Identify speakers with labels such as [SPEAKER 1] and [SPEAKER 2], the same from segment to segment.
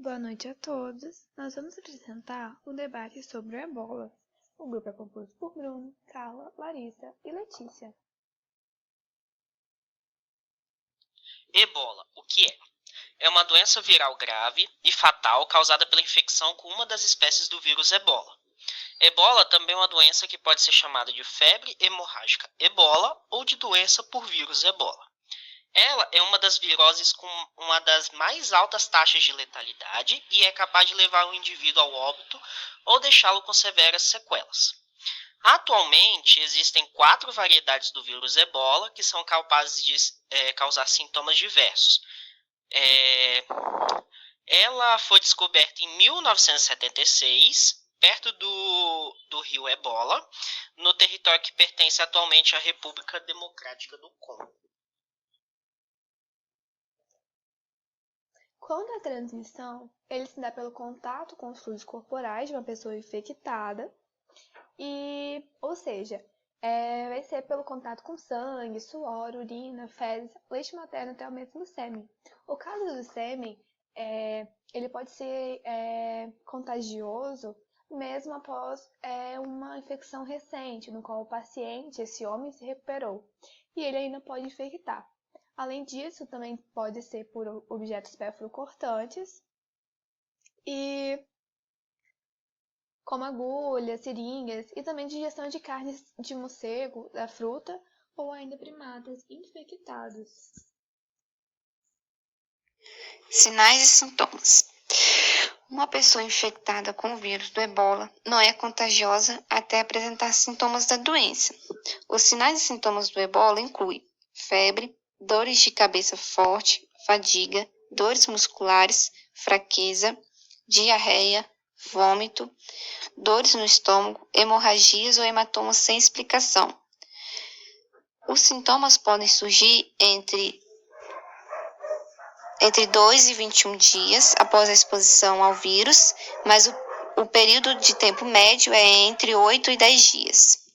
[SPEAKER 1] Boa noite a todos. Nós vamos apresentar um debate sobre o ebola. O grupo é composto por Bruno, Carla, Larissa e Letícia.
[SPEAKER 2] Ebola, o que é? É uma doença viral grave e fatal causada pela infecção com uma das espécies do vírus ebola. Ebola também é uma doença que pode ser chamada de febre hemorrágica ebola ou de doença por vírus ebola. Ela é uma das viroses com uma das mais altas taxas de letalidade e é capaz de levar o indivíduo ao óbito ou deixá-lo com severas sequelas. Atualmente, existem 4 variedades do vírus ebola que são capazes de causar sintomas diversos. Ela foi descoberta em 1976, perto do rio Ebola, no território que pertence atualmente à República Democrática do Congo.
[SPEAKER 1] Quando a transmissão, ele se dá pelo contato com os fluidos corporais de uma pessoa infectada, ou seja, vai ser pelo contato com sangue, suor, urina, fezes, leite materno até mesmo do sêmen. O caso do sêmen, ele pode ser contagioso mesmo após uma infecção recente, no qual o paciente, esse homem, se recuperou, e ele ainda pode infectar. Além disso, também pode ser por objetos perfurocortantes, como agulhas, seringas, e também digestão de carnes de morcego, da fruta, ou ainda primatas infectados.
[SPEAKER 3] Sinais e sintomas. Uma pessoa infectada com o vírus do ebola não é contagiosa até apresentar sintomas da doença. Os sinais e sintomas do ebola incluem febre, dores de cabeça forte, fadiga, dores musculares, fraqueza, diarreia, vômito, dores no estômago, hemorragias ou hematomas sem explicação. Os sintomas podem surgir entre 2 e 21 dias após a exposição ao vírus, mas o período de tempo médio é entre 8 e 10 dias.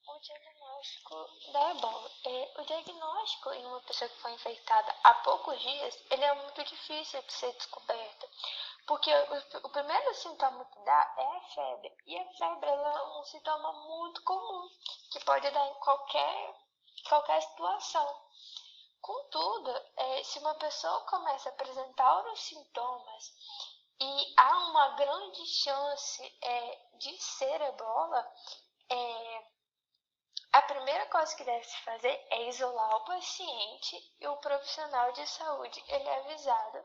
[SPEAKER 4] O diagnóstico da ebola. O diagnóstico em uma pessoa que foi infectada há poucos dias, ele é muito difícil de ser descoberto, porque o primeiro sintoma que dá é a febre, e a febre ela é um sintoma muito comum, que pode dar em qualquer situação. Contudo, se uma pessoa começa a apresentar os sintomas e há uma grande chance de ser ebola, a primeira coisa que deve se fazer é isolar o paciente, e o profissional de saúde ele é avisado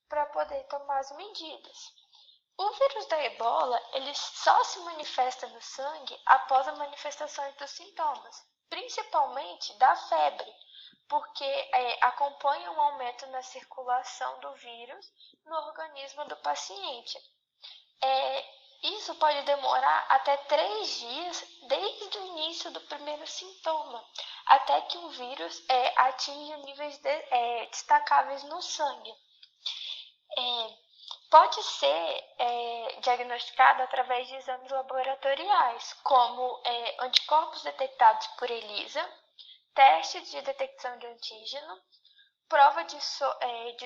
[SPEAKER 4] para poder tomar as medidas. O vírus da ebola ele só se manifesta no sangue após a manifestação dos sintomas, principalmente da febre, porque acompanha um aumento na circulação do vírus no organismo do paciente. Isso pode demorar até 3 dias desde o início do primeiro sintoma, até que o vírus atinja níveis destacáveis no sangue. Pode ser diagnosticado através de exames laboratoriais, como anticorpos detectados por ELISA, testes de detecção de antígeno, prova de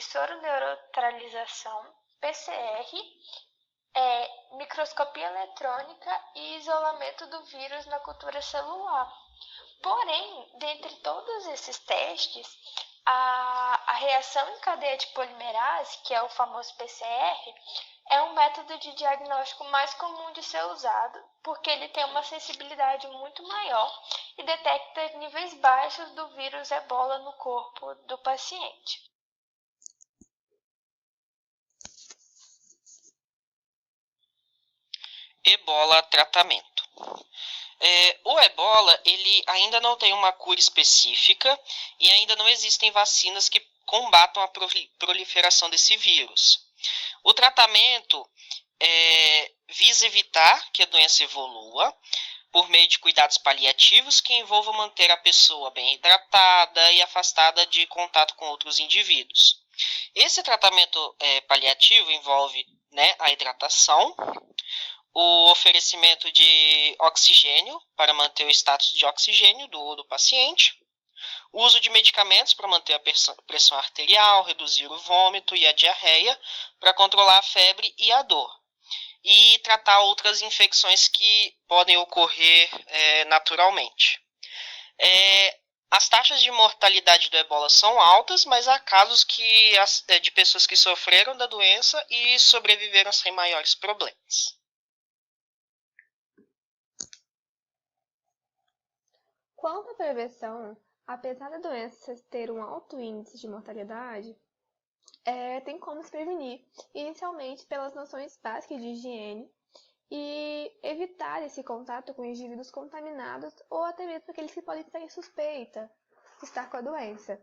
[SPEAKER 4] soroneutralização, PCR, microscopia eletrônica e isolamento do vírus na cultura celular. Porém, dentre todos esses testes, a reação em cadeia de polimerase, que é o famoso PCR, é um método de diagnóstico mais comum de ser usado, porque ele tem uma sensibilidade muito maior e detecta níveis baixos do vírus ebola no corpo do paciente.
[SPEAKER 2] Ebola tratamento. O ebola ele ainda não tem uma cura específica e ainda não existem vacinas que combatam a proliferação desse vírus. O tratamento visa evitar que a doença evolua por meio de cuidados paliativos que envolvam manter a pessoa bem hidratada e afastada de contato com outros indivíduos. Esse tratamento paliativo envolve a hidratação, o oferecimento de oxigênio para manter o status de oxigênio do paciente, o uso de medicamentos para manter a pressão arterial, reduzir o vômito e a diarreia, para controlar a febre e a dor, e tratar outras infecções que podem ocorrer naturalmente. As taxas de mortalidade do ebola são altas, mas há casos de pessoas que sofreram da doença e sobreviveram sem maiores problemas.
[SPEAKER 1] Quanto à prevenção, apesar da doença ter um alto índice de mortalidade, tem como se prevenir, inicialmente pelas noções básicas de higiene e evitar esse contato com indivíduos contaminados ou até mesmo aqueles que podem estar em suspeita de estar com a doença.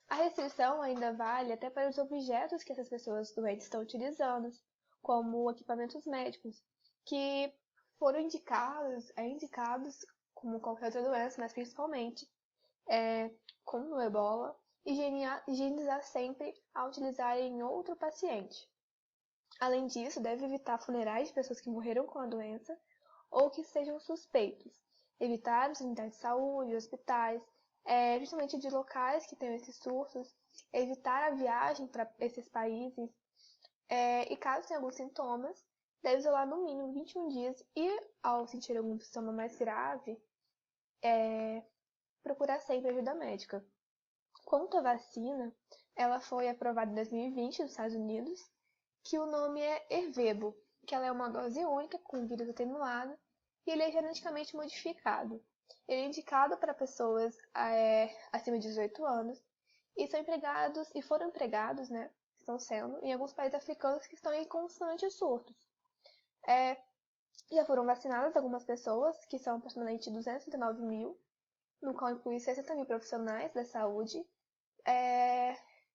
[SPEAKER 1] A restrição ainda vale até para os objetos que essas pessoas doentes estão utilizando, como equipamentos médicos, que foram indicados como qualquer outra doença, mas principalmente como o ebola, higienizar sempre ao utilizar em outro paciente. Além disso, deve evitar funerais de pessoas que morreram com a doença ou que sejam suspeitos. Evitar as unidades de saúde, hospitais, principalmente de locais que tenham esses surtos. Evitar a viagem para esses países. E caso tenha alguns sintomas, deve isolar no mínimo 21 dias e, ao sentir algum sintoma mais grave, procurar sempre ajuda médica. Quanto à vacina, ela foi aprovada em 2020 nos Estados Unidos, que o nome é Ervebo, que ela é uma dose única com vírus atenuado e ele é geneticamente modificado. Ele é indicado para pessoas acima de 18 anos e foram empregados, né, estão sendo, em alguns países africanos que estão em constantes surtos. Já foram vacinadas algumas pessoas, que são aproximadamente 239 mil, no qual inclui 60 mil profissionais da saúde,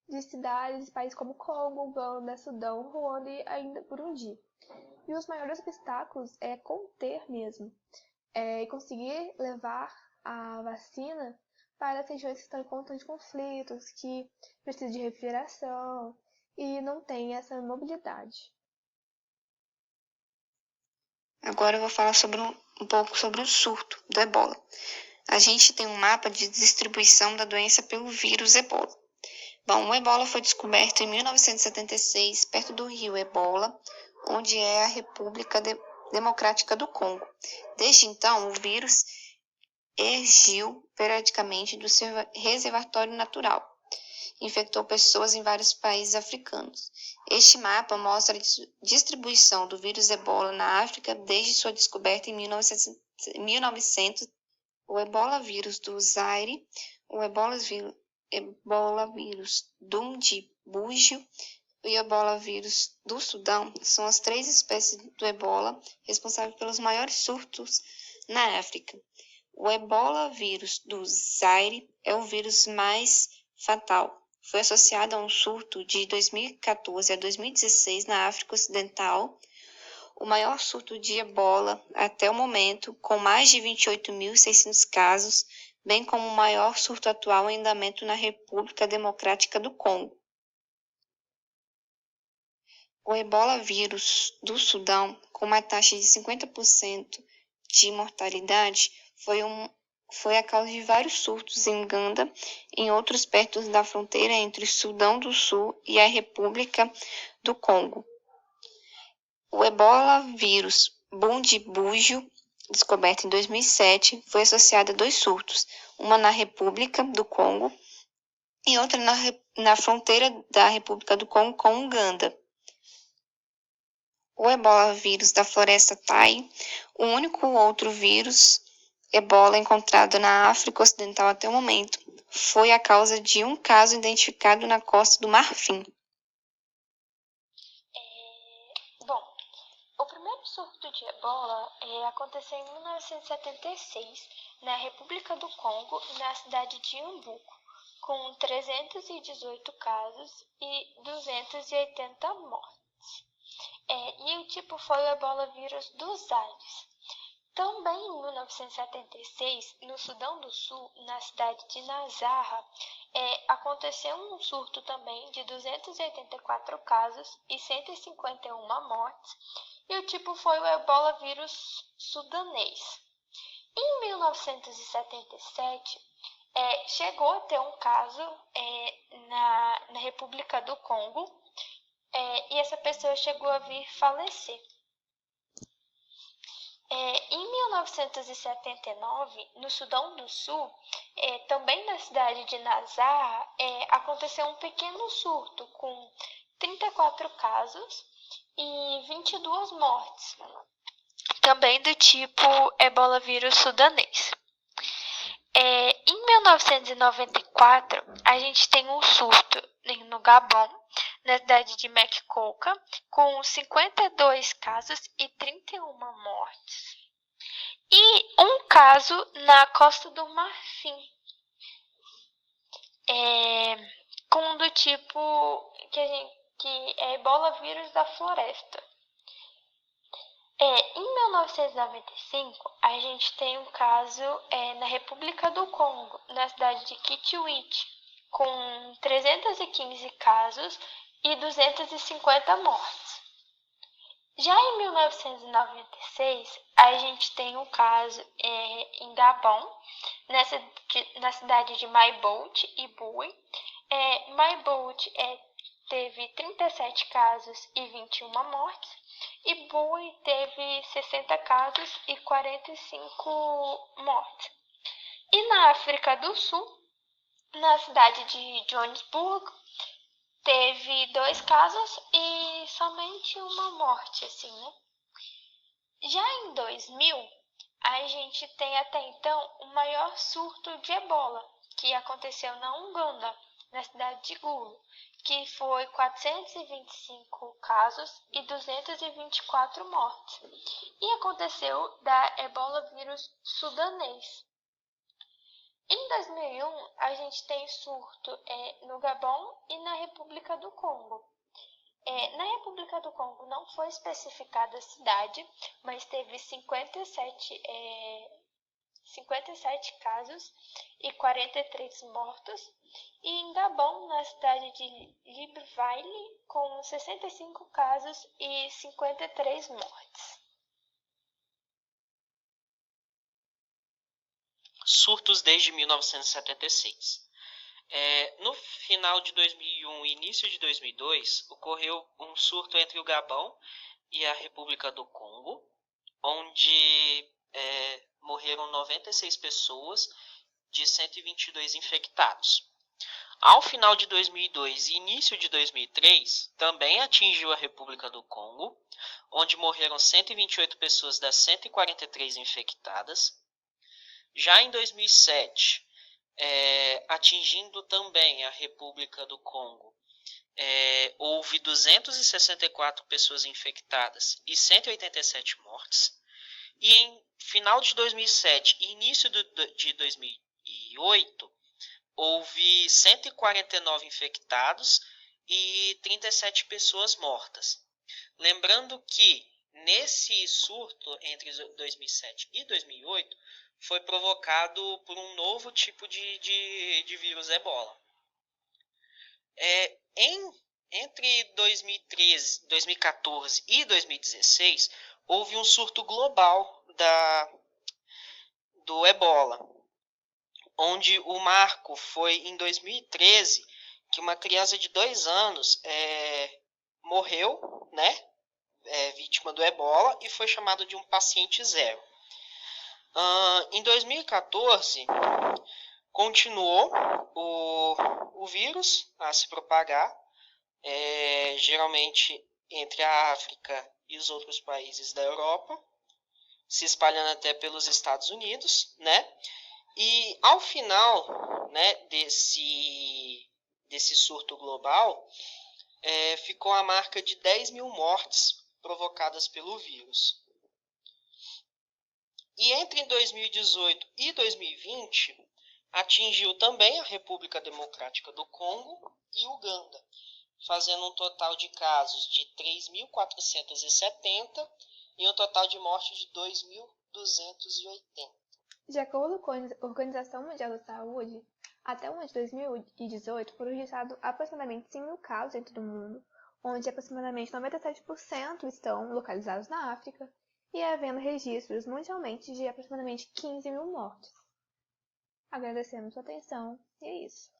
[SPEAKER 1] de cidades e países como Congo, Uganda, Sudão, Ruanda e ainda Burundi. E os maiores obstáculos é conter mesmo, e conseguir levar a vacina para as regiões que estão em constantes conflitos, que precisam de refrigeração e não tem essa mobilidade.
[SPEAKER 3] Agora eu vou falar um pouco sobre o surto do ebola. A gente tem um mapa de distribuição da doença pelo vírus ebola. Bom, o ebola foi descoberto em 1976, perto do rio Ebola, onde é a República Democrática do Congo. Desde então, o vírus emergiu periodicamente do seu reservatório natural. Infectou pessoas em vários países africanos. Este mapa mostra a distribuição do vírus ebola na África desde sua descoberta em 1900. O ebola vírus do Zaire, o ebola vírus do Ndibugyo e o ebola vírus do Sudão são as 3 espécies do ebola responsáveis pelos maiores surtos na África. O ebola vírus do Zaire é o vírus mais fatal. Foi associado a um surto de 2014 a 2016 na África Ocidental, o maior surto de ebola até o momento, com mais de 28.600 casos, bem como o maior surto atual em andamento na República Democrática do Congo. O ebola vírus do Sudão, com uma taxa de 50% de mortalidade, foi a causa de vários surtos em Uganda e em outros perto da fronteira entre o Sudão do Sul e a República do Congo. O ebola vírus Bundibugyo, descoberto em 2007, foi associado a 2 surtos, uma na República do Congo e outra na fronteira da República do Congo com Uganda. O ebola vírus da floresta Tai, o único outro vírus ebola encontrado na África Ocidental até o momento, foi a causa de um caso identificado na Costa do Marfim.
[SPEAKER 4] Bom, o primeiro surto de ebola aconteceu em 1976, na República do Congo e na cidade de Umbuco, com 318 casos e 280 mortes. E o tipo foi o ebola vírus dos Zaires. Também em 1976, no Sudão do Sul, na cidade de Nazarra, aconteceu um surto também de 284 casos e 151 mortes, e o tipo foi o ebola vírus sudanês. Em 1977, chegou a ter um caso na República do Congo, e essa pessoa chegou a vir falecer. Em 1979, no Sudão do Sul, também na cidade de Nazar, aconteceu um pequeno surto com 34 casos e 22 mortes, também do tipo Ebola vírus sudanês. Em 1994, a gente tem um surto no Gabão, na cidade de Mekouka, com 52 casos e 31 mortes. E um caso na Costa do Marfim, com do tipo que é Ebola vírus da floresta. Em 1995, a gente tem um caso na República do Congo, na cidade de Kitwit, com 315 casos e 250 mortes. Já em 1996, a gente tem um caso em Gabão, na cidade de Maibouti e Bui. Maibouti teve 37 casos e 21 mortes, e Bui teve 60 casos e 45 mortes. E na África do Sul, na cidade de Johannesburg, teve 2 casos e somente uma morte, assim, né? Já em 2000, a gente tem até então o maior surto de Ebola, que aconteceu na Uganda, na cidade de Gulu, que foi 425 casos e 224 mortes. E aconteceu da Ebola vírus sudanês. Em 2001, a gente tem surto no Gabão e na República do Congo. Na República do Congo não foi especificada a cidade, mas teve 57 casos e 43 mortos. E em Gabão, na cidade de Libreville, com 65 casos e 53 mortes.
[SPEAKER 2] Surtos desde 1976. No final de 2001 e início de 2002, ocorreu um surto entre o Gabão e a República do Congo, onde morreram 96 pessoas de 122 infectados. Ao final de 2002 e início de 2003, também atingiu a República do Congo, onde morreram 128 pessoas das 143 infectadas. Já em 2007, atingindo também a República do Congo, houve 264 pessoas infectadas e 187 mortes. E em final de 2007 e início de 2008, houve 149 infectados e 37 pessoas mortas. Lembrando que nesse surto entre 2007 e 2008 foi provocado por um novo tipo de vírus Ebola. Entre 2013, 2014 e 2016, houve um surto global do Ebola, onde o marco foi em 2013, que uma criança de 2 anos morreu, né, vítima do Ebola, e foi chamado de um paciente zero. Em 2014, continuou o vírus a se propagar, geralmente entre a África e os outros países da Europa, se espalhando até pelos Estados Unidos, né? E ao final, né, desse surto global, ficou a marca de 10 mil mortes provocadas pelo vírus. E entre 2018 e 2020, atingiu também a República Democrática do Congo e Uganda, fazendo um total de casos de 3.470 e um total de mortes de 2.280.
[SPEAKER 1] De acordo com a Organização Mundial da Saúde, até o ano de 2018 foram registrados aproximadamente 100 mil casos em todo o mundo, onde aproximadamente 97% estão localizados na África, e havendo registros mundialmente de aproximadamente 15 mil mortes. Agradecemos sua atenção e é isso.